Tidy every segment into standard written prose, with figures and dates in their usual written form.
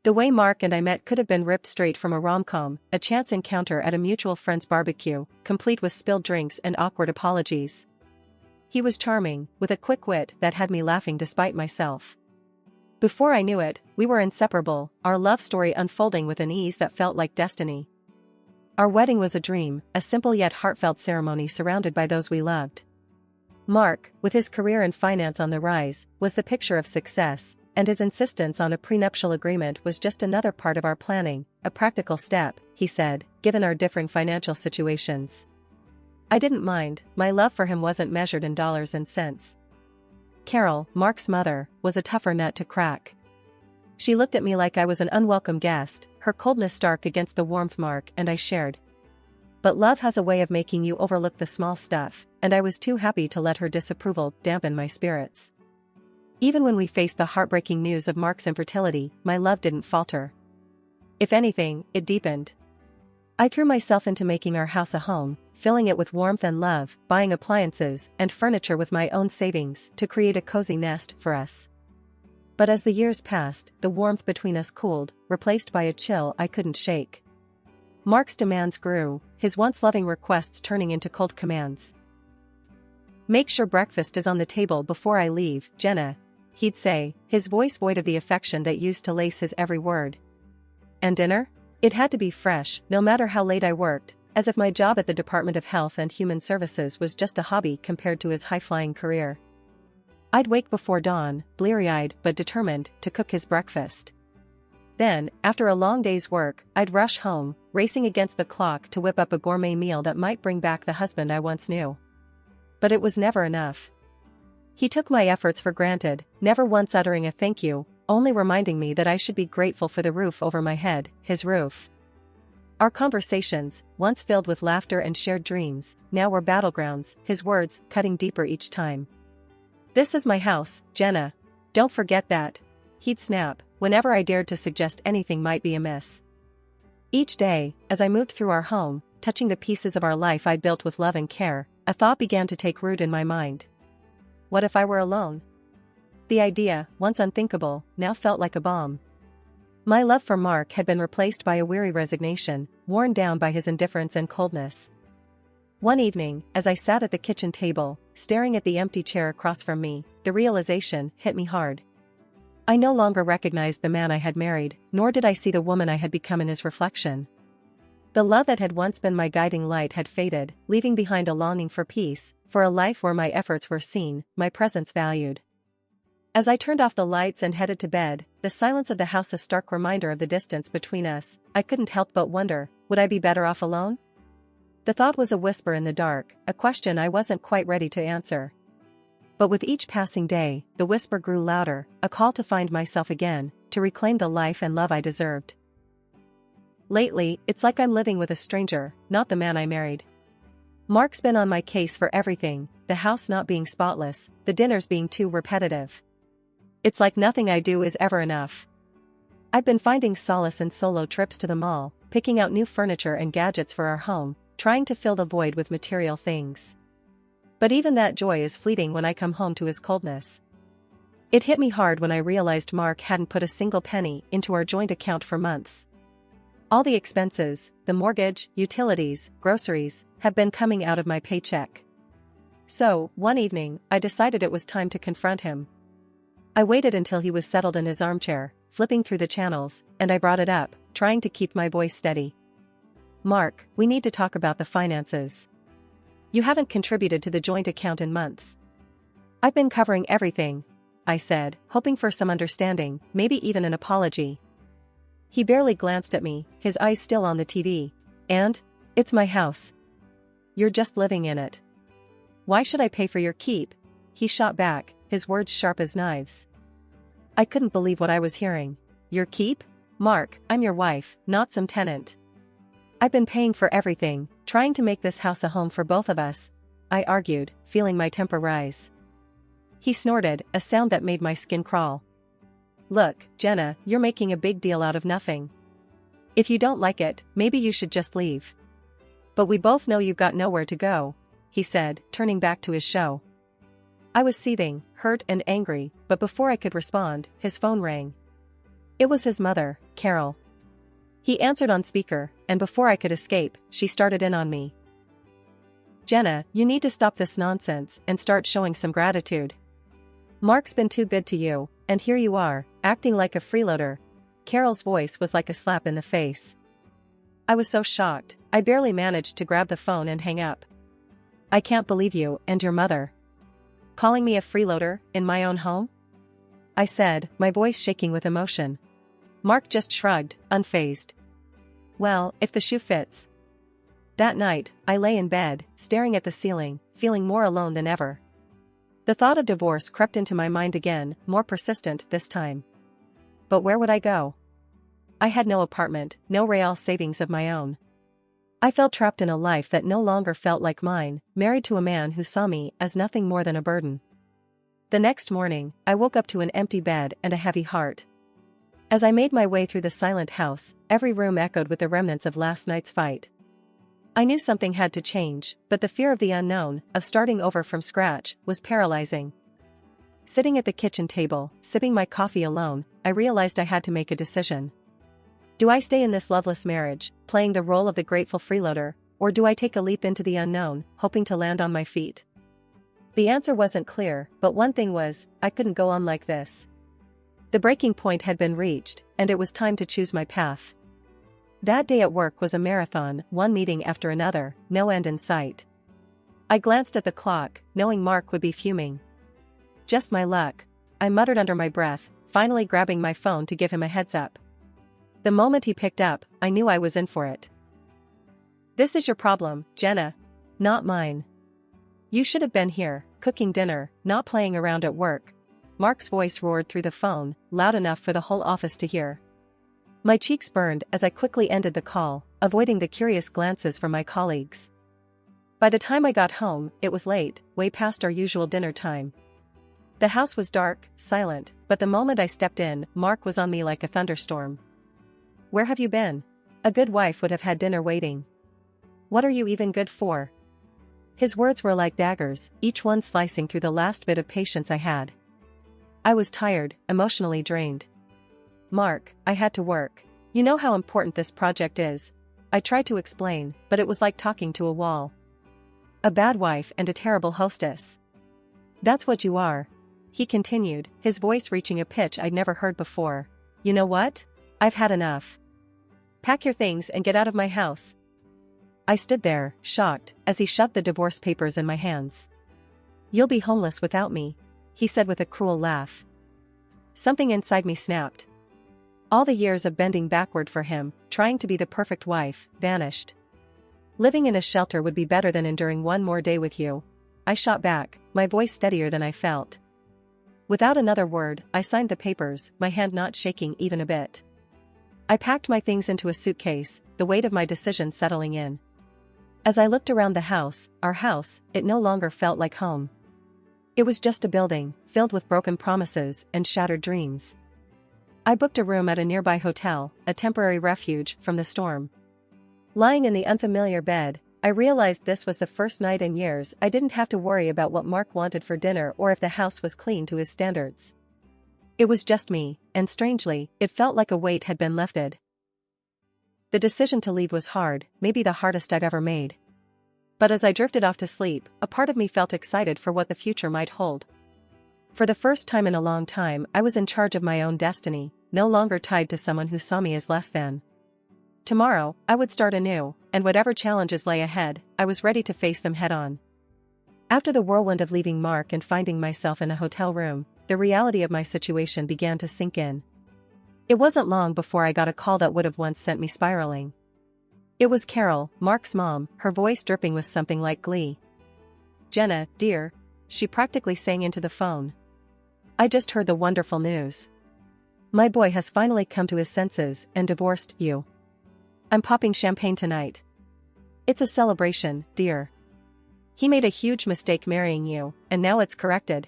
The way Mark and I met could have been ripped straight from a rom-com, a chance encounter at a mutual friend's barbecue, complete with spilled drinks and awkward apologies. He was charming, with a quick wit that had me laughing despite myself. Before I knew it, we were inseparable, our love story unfolding with an ease that felt like destiny. Our wedding was a dream, a simple yet heartfelt ceremony surrounded by those we loved. Mark, with his career in finance on the rise, was the picture of success, and his insistence on a prenuptial agreement was just another part of our planning, a practical step, he said, given our differing financial situations. I didn't mind, my love for him wasn't measured in dollars and cents. Carol, Mark's mother, was a tougher nut to crack. She looked at me like I was an unwelcome guest, her coldness stark against the warmth Mark and I shared. But love has a way of making you overlook the small stuff, and I was too happy to let her disapproval dampen my spirits. Even when we faced the heartbreaking news of Mark's infertility, my love didn't falter. If anything, it deepened. I threw myself into making our house a home, filling it with warmth and love, buying appliances and furniture with my own savings to create a cozy nest for us. But as the years passed, the warmth between us cooled, replaced by a chill I couldn't shake. Mark's demands grew, his once loving requests turning into cold commands. "Make sure breakfast is on the table before I leave, Jenna," he'd say, his voice void of the affection that used to lace his every word. And dinner? It had to be fresh, no matter how late I worked, as if my job at the Department of Health and Human Services was just a hobby compared to his high-flying career. I'd wake before dawn, bleary-eyed but determined to cook his breakfast. Then, after a long day's work, I'd rush home, racing against the clock to whip up a gourmet meal that might bring back the husband I once knew. But it was never enough. He took my efforts for granted, never once uttering a thank you, only reminding me that I should be grateful for the roof over my head, his roof. Our conversations, once filled with laughter and shared dreams, now were battlegrounds, his words cutting deeper each time. "This is my house, Jenna. Don't forget that," he'd snap, whenever I dared to suggest anything might be amiss. Each day, as I moved through our home, touching the pieces of our life I'd built with love and care, a thought began to take root in my mind. What if I were alone? The idea, once unthinkable, now felt like a bomb. My love for Mark had been replaced by a weary resignation, worn down by his indifference and coldness. One evening, as I sat at the kitchen table, staring at the empty chair across from me, the realization hit me hard. I no longer recognized the man I had married, nor did I see the woman I had become in his reflection. The love that had once been my guiding light had faded, leaving behind a longing for peace, for a life where my efforts were seen, my presence valued. As I turned off the lights and headed to bed, the silence of the house a stark reminder of the distance between us, I couldn't help but wonder, would I be better off alone? The thought was a whisper in the dark, a question I wasn't quite ready to answer. But with each passing day, the whisper grew louder, a call to find myself again, to reclaim the life and love I deserved. Lately, it's like I'm living with a stranger, not the man I married. Mark's been on my case for everything, the house not being spotless, the dinners being too repetitive. It's like nothing I do is ever enough. I've been finding solace in solo trips to the mall, picking out new furniture and gadgets for our home, trying to fill the void with material things. But even that joy is fleeting when I come home to his coldness. It hit me hard when I realized Mark hadn't put a single penny into our joint account for months. All the expenses, the mortgage, utilities, groceries, have been coming out of my paycheck. So, one evening, I decided it was time to confront him. I waited until he was settled in his armchair, flipping through the channels, and I brought it up, trying to keep my voice steady. "Mark, we need to talk about the finances. You haven't contributed to the joint account in months." "I've been covering everything," I said, hoping for some understanding, maybe even an apology. He barely glanced at me, his eyes still on the TV. "And? It's my house. You're just living in it. Why should I pay for your keep?" he shot back, his words sharp as knives. I couldn't believe what I was hearing. "Your keep? Mark, I'm your wife, not some tenant. I've been paying for everything, trying to make this house a home for both of us," I argued, feeling my temper rise. He snorted, a sound that made my skin crawl. "Look, Jenna, you're making a big deal out of nothing. If you don't like it, maybe you should just leave. But we both know you've got nowhere to go," he said, turning back to his show. I was seething, hurt and angry, but before I could respond, his phone rang. It was his mother, Carol. He answered on speaker, and before I could escape, she started in on me. Jenna, you need to stop this nonsense and start showing some gratitude. Mark's been too good to you, and here you are, acting like a freeloader. Carol's voice was like a slap in the face. I was so shocked, I barely managed to grab the phone and hang up. I can't believe you and your mother calling me a freeloader in my own home? I said, my voice shaking with emotion. Mark just shrugged, unfazed. Well, if the shoe fits. That night, I lay in bed, staring at the ceiling, feeling more alone than ever. The thought of divorce crept into my mind again, more persistent this time. But where would I go? I had no apartment, no real savings of my own. I felt trapped in a life that no longer felt like mine, married to a man who saw me as nothing more than a burden. The next morning, I woke up to an empty bed and a heavy heart. As I made my way through the silent house, every room echoed with the remnants of last night's fight. I knew something had to change, but the fear of the unknown, of starting over from scratch, was paralyzing. Sitting at the kitchen table, sipping my coffee alone, I realized I had to make a decision. Do I stay in this loveless marriage, playing the role of the grateful freeloader, or do I take a leap into the unknown, hoping to land on my feet? The answer wasn't clear, but one thing was, I couldn't go on like this. The breaking point had been reached, and it was time to choose my path. That day at work was a marathon, one meeting after another, no end in sight. I glanced at the clock, knowing Mark would be fuming. Just my luck, I muttered under my breath, finally grabbing my phone to give him a heads up. The moment he picked up, I knew I was in for it. This is your problem, Jenna. Not mine. You should have been here, cooking dinner, not playing around at work. Mark's voice roared through the phone, loud enough for the whole office to hear. My cheeks burned as I quickly ended the call, avoiding the curious glances from my colleagues. By the time I got home, it was late, way past our usual dinner time. The house was dark, silent, but the moment I stepped in, Mark was on me like a thunderstorm. Where have you been? A good wife would have had dinner waiting. What are you even good for? His words were like daggers, each one slicing through the last bit of patience I had. I was tired, emotionally drained. Mark, I had to work. You know how important this project is. I tried to explain, but it was like talking to a wall. A bad wife and a terrible hostess. That's what you are. He continued, his voice reaching a pitch I'd never heard before. You know what? I've had enough. Pack your things and get out of my house. I stood there, shocked, as he shoved the divorce papers in my hands. You'll be homeless without me, he said with a cruel laugh. Something inside me snapped. All the years of bending backward for him, trying to be the perfect wife, vanished. Living in a shelter would be better than enduring one more day with you. I shot back, my voice steadier than I felt. Without another word, I signed the papers, my hand not shaking even a bit. I packed my things into a suitcase, the weight of my decision settling in. As I looked around the house, our house, it no longer felt like home. It was just a building, filled with broken promises and shattered dreams. I booked a room at a nearby hotel, a temporary refuge from the storm. Lying in the unfamiliar bed, I realized this was the first night in years I didn't have to worry about what Mark wanted for dinner or if the house was clean to his standards. It was just me, and strangely, it felt like a weight had been lifted. The decision to leave was hard, maybe the hardest I've ever made. But as I drifted off to sleep, a part of me felt excited for what the future might hold. For the first time in a long time, I was in charge of my own destiny, no longer tied to someone who saw me as less than. Tomorrow, I would start anew, and whatever challenges lay ahead, I was ready to face them head-on. After the whirlwind of leaving Mark and finding myself in a hotel room, the reality of my situation began to sink in. It wasn't long before I got a call that would have once sent me spiraling. It was Carol, Mark's mom, her voice dripping with something like glee. Jenna, dear, she practically sang into the phone. I just heard the wonderful news. My boy has finally come to his senses and divorced you. I'm popping champagne tonight. It's a celebration, dear. He made a huge mistake marrying you, and now it's corrected.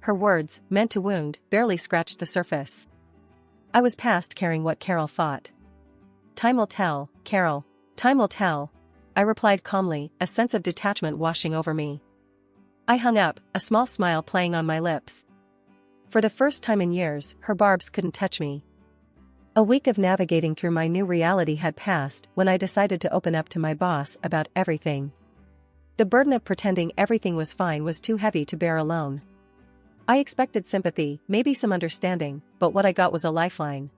Her words, meant to wound, barely scratched the surface. I was past caring what Carol thought. Time will tell, Carol. Time will tell, I replied calmly, a sense of detachment washing over me. I hung up, a small smile playing on my lips. For the first time in years, her barbs couldn't touch me. A week of navigating through my new reality had passed when I decided to open up to my boss about everything. The burden of pretending everything was fine was too heavy to bear alone. I expected sympathy, maybe some understanding, but what I got was a lifeline.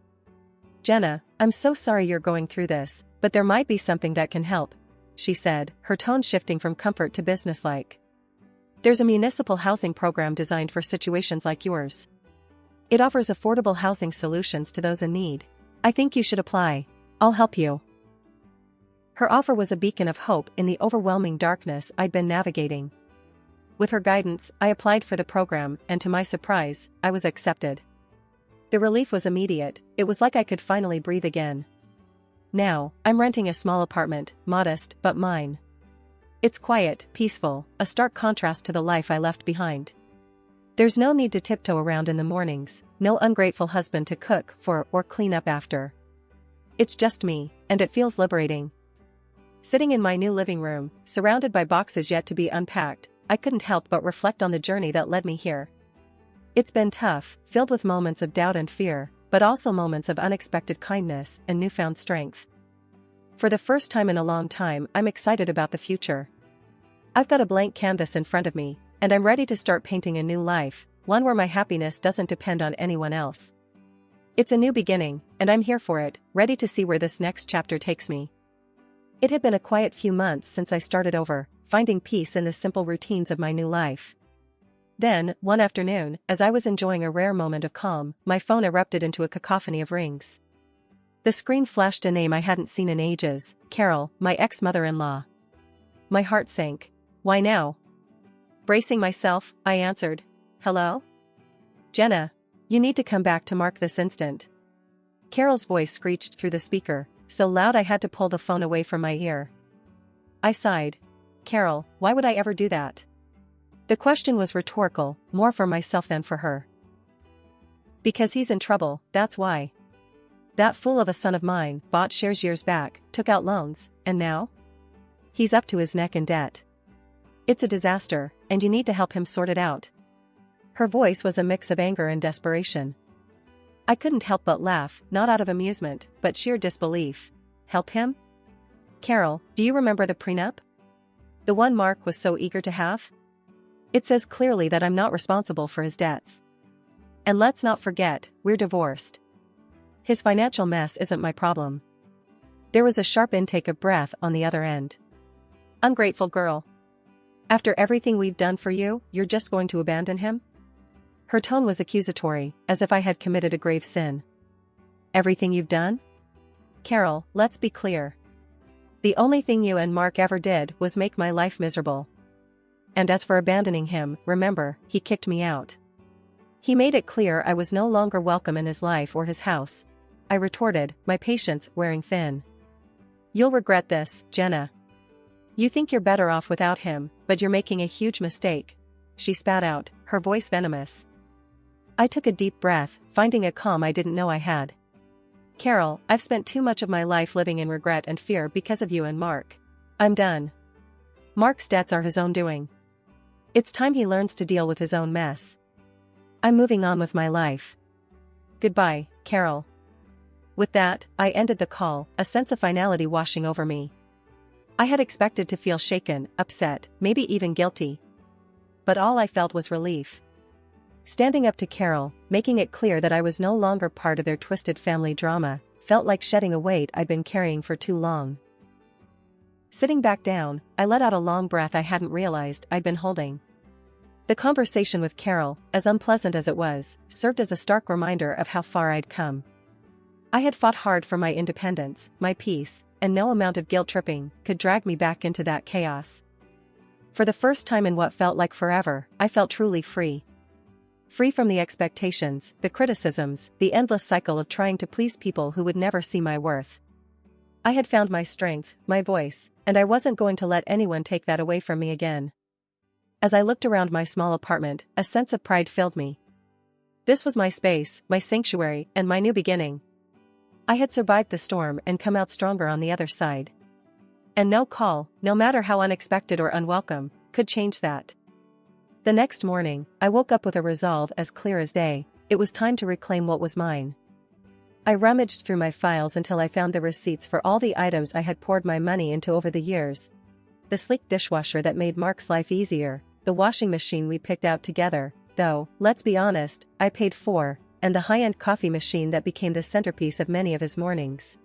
"Jenna, I'm so sorry you're going through this, but there might be something that can help," she said, her tone shifting from comfort to businesslike. "There's a municipal housing program designed for situations like yours. It offers affordable housing solutions to those in need. I think you should apply. I'll help you." Her offer was a beacon of hope in the overwhelming darkness I'd been navigating. With her guidance, I applied for the program, and to my surprise, I was accepted. The relief was immediate. It was like I could finally breathe again. Now, I'm renting a small apartment, modest but mine. It's quiet, peaceful, a stark contrast to the life I left behind. There's no need to tiptoe around in the mornings, no ungrateful husband to cook for or clean up after. It's just me, and it feels liberating. Sitting in my new living room, surrounded by boxes yet to be unpacked, I couldn't help but reflect on the journey that led me here. It's been tough, filled with moments of doubt and fear, but also moments of unexpected kindness and newfound strength. For the first time in a long time, I'm excited about the future. I've got a blank canvas in front of me, and I'm ready to start painting a new life, one where my happiness doesn't depend on anyone else. It's a new beginning, and I'm here for it, ready to see where this next chapter takes me. It had been a quiet few months since I started over, finding peace in the simple routines of my new life. Then, one afternoon, as I was enjoying a rare moment of calm, my phone erupted into a cacophony of rings. The screen flashed a name I hadn't seen in ages, Carol, my ex-mother-in-law. My heart sank. "Why now?" Bracing myself, I answered, "Hello? Jenna, you need to come back to Mark this instant." Carol's voice screeched through the speaker, so loud I had to pull the phone away from my ear. I sighed. "Carol, why would I ever do that?" The question was rhetorical, more for myself than for her. "Because he's in trouble, that's why. That fool of a son of mine bought shares years back, took out loans, and now? He's up to his neck in debt. It's a disaster, and you need to help him sort it out." Her voice was a mix of anger and desperation. I couldn't help but laugh, not out of amusement, but sheer disbelief. Help him? "Carol, do you remember the prenup? The one Mark was so eager to have? It says clearly that I'm not responsible for his debts. And let's not forget, we're divorced. His financial mess isn't my problem." There was a sharp intake of breath on the other end. "Ungrateful girl. After everything we've done for you, you're just going to abandon him?" Her tone was accusatory, as if I had committed a grave sin. "Everything you've done? Carol, let's be clear. The only thing you and Mark ever did was make my life miserable. And as for abandoning him, remember, he kicked me out. He made it clear I was no longer welcome in his life or his house," I retorted, my patience wearing thin. "You'll regret this, Jenna. You think you're better off without him, but you're making a huge mistake," she spat out, her voice venomous. I took a deep breath, finding a calm I didn't know I had. "Carol, I've spent too much of my life living in regret and fear because of you and Mark. I'm done. Mark's debts are his own doing. It's time he learns to deal with his own mess. I'm moving on with my life. Goodbye, Carol." With that, I ended the call, a sense of finality washing over me. I had expected to feel shaken, upset, maybe even guilty. But all I felt was relief. Standing up to Carol, making it clear that I was no longer part of their twisted family drama, felt like shedding a weight I'd been carrying for too long. Sitting back down, I let out a long breath I hadn't realized I'd been holding. The conversation with Carol, as unpleasant as it was, served as a stark reminder of how far I'd come. I had fought hard for my independence, my peace, and no amount of guilt-tripping could drag me back into that chaos. For the first time in what felt like forever, I felt truly free. Free from the expectations, the criticisms, the endless cycle of trying to please people who would never see my worth. I had found my strength, my voice, and I wasn't going to let anyone take that away from me again. As I looked around my small apartment, a sense of pride filled me. This was my space, my sanctuary, and my new beginning. I had survived the storm and come out stronger on the other side. And no call, no matter how unexpected or unwelcome, could change that. The next morning, I woke up with a resolve as clear as day. It was time to reclaim what was mine. I rummaged through my files until I found the receipts for all the items I had poured my money into over the years. The sleek dishwasher that made Mark's life easier, the washing machine we picked out together, though, let's be honest, I paid for, and the high-end coffee machine that became the centerpiece of many of his mornings.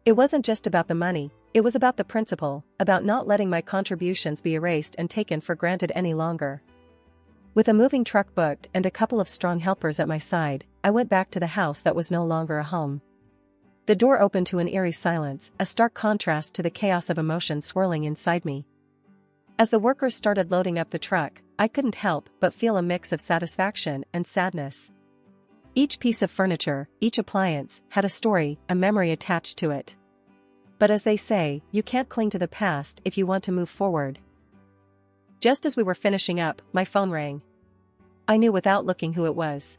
It wasn't just about the money, it was about the principle, about not letting my contributions be erased and taken for granted any longer. With a moving truck booked and a couple of strong helpers at my side, I went back to the house that was no longer a home. The door opened to an eerie silence, a stark contrast to the chaos of emotion swirling inside me. As the workers started loading up the truck, I couldn't help but feel a mix of satisfaction and sadness. Each piece of furniture, each appliance, had a story, a memory attached to it. But as they say, you can't cling to the past if you want to move forward. Just as we were finishing up, my phone rang. I knew without looking who it was.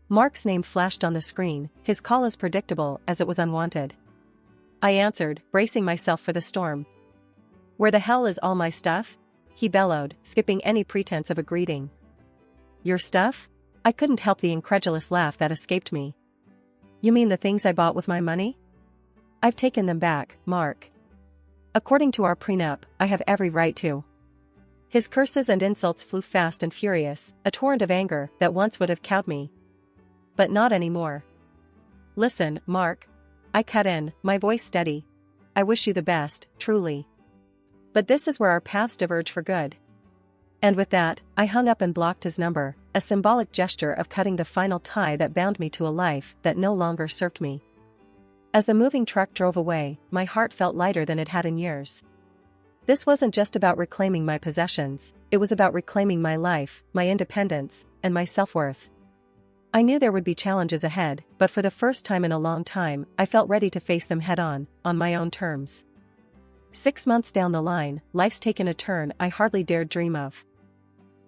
Mark's name flashed on the screen, his call as predictable as it was unwanted. I answered, bracing myself for the storm. "Where the hell is all my stuff?" he bellowed, skipping any pretense of a greeting. "Your stuff?" I couldn't help the incredulous laugh that escaped me. "You mean the things I bought with my money?" "I've taken them back, Mark. According to our prenup, I have every right to." His curses and insults flew fast and furious, a torrent of anger that once would have cowed me. But not anymore. "Listen, Mark," I cut in, my voice steady. "I wish you the best, truly. But this is where our paths diverge for good." And with that, I hung up and blocked his number, a symbolic gesture of cutting the final tie that bound me to a life that no longer served me. As the moving truck drove away, my heart felt lighter than it had in years. This wasn't just about reclaiming my possessions, it was about reclaiming my life, my independence, and my self-worth. I knew there would be challenges ahead, but for the first time in a long time, I felt ready to face them head-on, on my own terms. 6 months down the line, life's taken a turn I hardly dared dream of.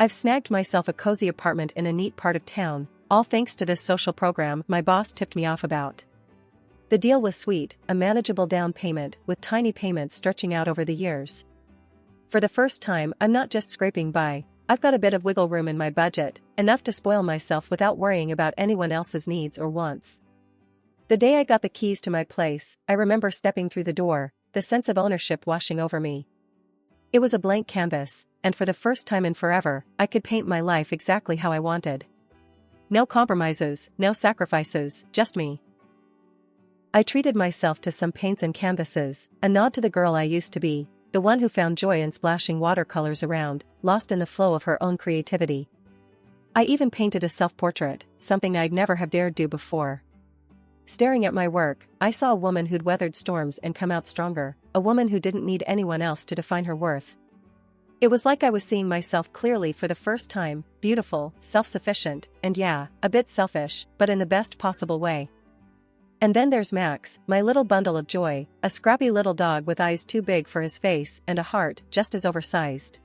I've snagged myself a cozy apartment in a neat part of town, all thanks to this social program my boss tipped me off about. The deal was sweet, a manageable down payment with tiny payments stretching out over the years. For the first time, I'm not just scraping by, I've got a bit of wiggle room in my budget, enough to spoil myself without worrying about anyone else's needs or wants. The day I got the keys to my place, I remember stepping through the door, the sense of ownership washing over me. It was a blank canvas, and for the first time in forever, I could paint my life exactly how I wanted. No compromises, no sacrifices, just me. I treated myself to some paints and canvases, a nod to the girl I used to be, the one who found joy in splashing watercolors around, lost in the flow of her own creativity. I even painted a self-portrait, something I'd never have dared do before. Staring at my work, I saw a woman who'd weathered storms and come out stronger, a woman who didn't need anyone else to define her worth. It was like I was seeing myself clearly for the first time, beautiful, self-sufficient, and yeah, a bit selfish, but in the best possible way. And then there's Max, my little bundle of joy, a scrappy little dog with eyes too big for his face and a heart just as oversized.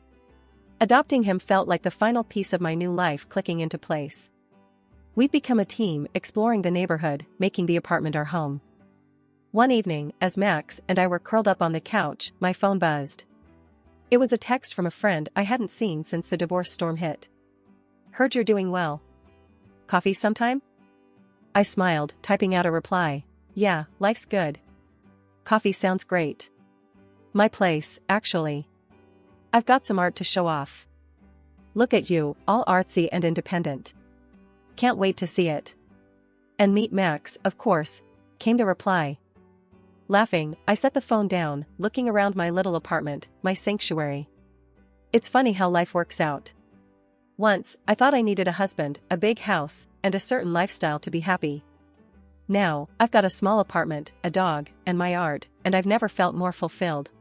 Adopting him felt like the final piece of my new life clicking into place. We'd become a team, exploring the neighborhood, making the apartment our home. One evening, as Max and I were curled up on the couch, my phone buzzed. It was a text from a friend I hadn't seen since the divorce storm hit. "Heard you're doing well. Coffee sometime?" I smiled, typing out a reply. "Yeah, life's good. Coffee sounds great. My place, actually. I've got some art to show off. Look at you, all artsy and independent. Can't wait to see it. And meet Max, of course," came the reply. Laughing, I set the phone down, looking around my little apartment, my sanctuary. It's funny how life works out. Once, I thought I needed a husband, a big house, and a certain lifestyle to be happy. Now, I've got a small apartment, a dog, and my art, and I've never felt more fulfilled.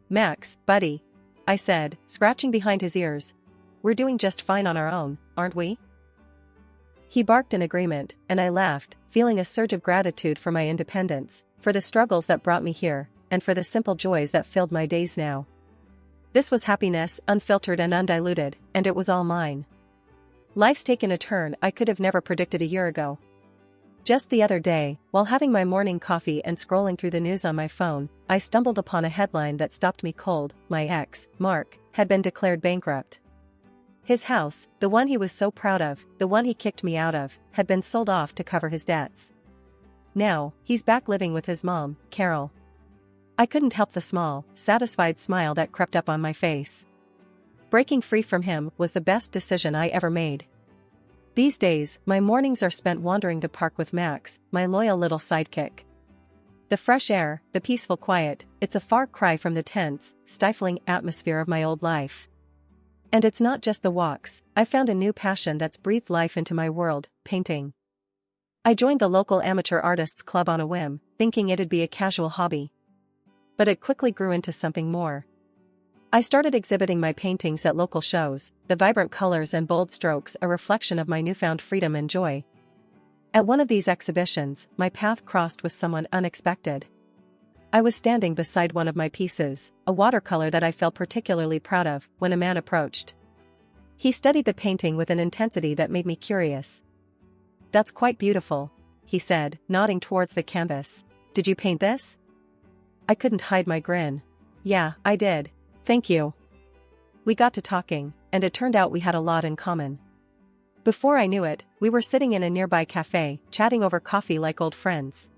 "Max, buddy," I said, scratching behind his ears. "We're doing just fine on our own, aren't we?" He barked in agreement, and I laughed, feeling a surge of gratitude for my independence, for the struggles that brought me here, and for the simple joys that filled my days now. This was happiness, unfiltered and undiluted, and it was all mine. Life's taken a turn I could have never predicted a year ago. Just the other day, while having my morning coffee and scrolling through the news on my phone, I stumbled upon a headline that stopped me cold. My ex, Mark, had been declared bankrupt. His house, the one he was so proud of, the one he kicked me out of, had been sold off to cover his debts. Now, he's back living with his mom, Carol. I couldn't help the small, satisfied smile that crept up on my face. Breaking free from him was the best decision I ever made. These days, my mornings are spent wandering the park with Max, my loyal little sidekick. The fresh air, the peaceful quiet, it's a far cry from the tense, stifling atmosphere of my old life. And it's not just the walks, I found a new passion that's breathed life into my world, painting. I joined the local amateur artists club on a whim, thinking it'd be a casual hobby. But it quickly grew into something more. I started exhibiting my paintings at local shows, the vibrant colors and bold strokes a reflection of my newfound freedom and joy. At one of these exhibitions, my path crossed with someone unexpected. I was standing beside one of my pieces, a watercolor that I felt particularly proud of, when a man approached. He studied the painting with an intensity that made me curious. "That's quite beautiful," he said, nodding towards the canvas. "Did you paint this?" I couldn't hide my grin. "Yeah, I did. Thank you." We got to talking, and it turned out we had a lot in common. Before I knew it, we were sitting in a nearby cafe, chatting over coffee like old friends.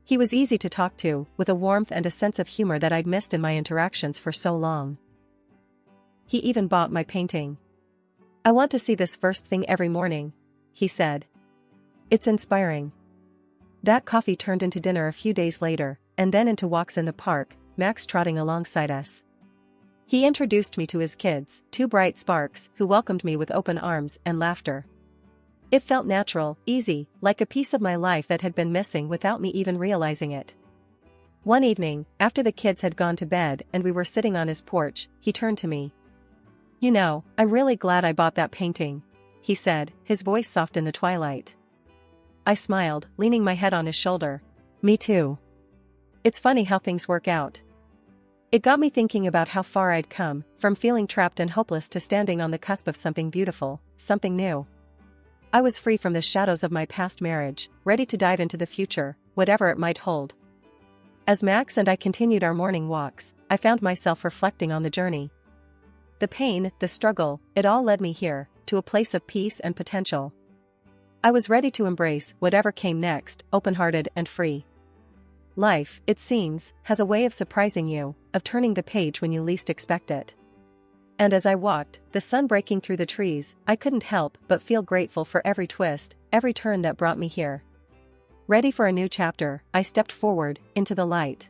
He was easy to talk to, with a warmth and a sense of humor that I'd missed in my interactions for so long. He even bought my painting. "I want to see this first thing every morning," he said. "It's inspiring." That coffee turned into dinner a few days later, and then into walks in the park, Max trotting alongside us. He introduced me to his kids, two bright sparks, who welcomed me with open arms and laughter. It felt natural, easy, like a piece of my life that had been missing without me even realizing it. One evening, after the kids had gone to bed and we were sitting on his porch, he turned to me. "You know, I'm really glad I bought that painting," he said, his voice soft in the twilight. I smiled, leaning my head on his shoulder. "Me too. It's funny how things work out." It got me thinking about how far I'd come, from feeling trapped and hopeless to standing on the cusp of something beautiful, something new. I was free from the shadows of my past marriage, ready to dive into the future, whatever it might hold. As Max and I continued our morning walks, I found myself reflecting on the journey. The pain, the struggle, it all led me here, to a place of peace and potential. I was ready to embrace whatever came next, open-hearted and free. Life, it seems, has a way of surprising you, of turning the page when you least expect it. And as I walked, the sun breaking through the trees, I couldn't help but feel grateful for every twist, every turn that brought me here. Ready for a new chapter, I stepped forward, into the light.